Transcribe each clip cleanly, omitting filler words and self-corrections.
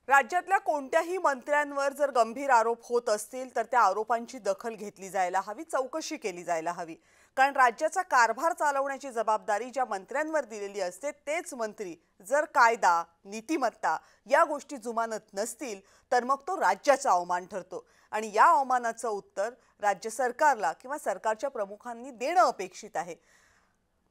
राज्यातल्या कोणत्याही मंत्र्यांवर जर गंभीर आरोप होत असतील तर त्या आरोपांची दखल घेतली जायला हवी, चौकशी केली जायला हवी. कारण राज्याचा कारभार चालवण्याची जबाबदारी ज्या मंत्र्यांवर दिलेली असते तेच मंत्री जर कायदा, नीतिमत्ता या गोष्टी जुमानत नसतील तर मग तो राज्याचा अवमान ठरतो. आणि या अवमानाचं उत्तर राज्य सरकारला किंवा सरकारच्या प्रमुखांनी देणं अपेक्षित आहे.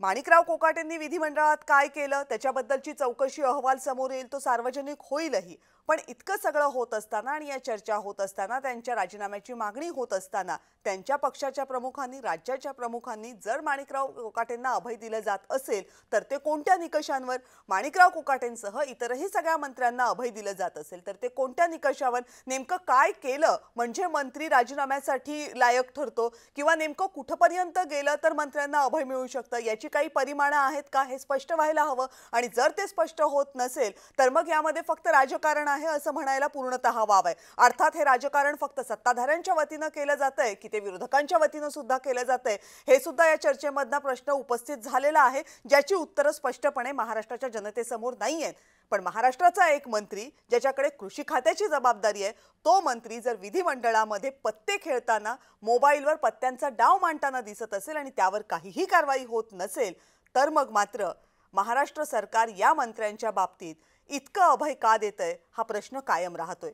माणिकराव कोकाटेंनी विधिमंडळात काय केलं त्याच्याबद्दलची चौकशी अहवाल समोर येईल, तो सार्वजनिक होईलही. पण इतकं सगळं होत असताना आणि या चर्चा होत असताना, त्यांच्या राजीनाम्याची मागणी होत असताना, त्यांच्या पक्षाच्या प्रमुखांनी, राज्याच्या प्रमुखांनी जर माणिकराव कोकाटेंना अभय दिलं जात असेल तर ते कोणत्या निकषांवर? माणिकराव कोकाटेंसह इतरही सगळ्या मंत्र्यांना अभय दिलं जात असेल तर ते कोणत्या निकषावर? नेमकं काय केलं म्हणजे मंत्री राजीनाम्यासाठी लायक ठरतो किंवा नेमकं कुठपर्यंत गेलं तर मंत्र्यांना अभय मिळू शकतं? याची काही परिमाणं आहेत का हे स्पष्ट व्हायला हवं. आणि जर ते स्पष्ट होत नसेल तर मग यामध्ये फक्त राजकारण आहे असं म्हणायला पूर्णतः वाव आहे. अर्थात हे राजकारण फक्त सत्ताधाऱ्यांच्या वतीनं केलं जातंय की ते विरोधकांच्या वतीनं सुद्धा केलं जातंय हे सुद्धा या चर्चेमधला प्रश्न उपस्थित झालेला आहे, ज्याची उत्तरं स्पष्टपणे महाराष्ट्राच्या जनतेसमोर नाहीयेत. पण महाराष्ट्राचा एक मंत्री ज्याच्याकडे कृषी खात्याची जबाबदारी आहे, तो मंत्री जर विधिमंडळामध्ये पत्ते खेळताना मोबाईलवर पत्त्यांचा डाव मांडताना दिसत असेल आणि त्यावर काहीही कारवाई होत नसेल तर मग मात्र महाराष्ट्र सरकार या मंत्र्यांच्या बाबतीत इतकं अभय का देतंय हा प्रश्न कायम राहतोय.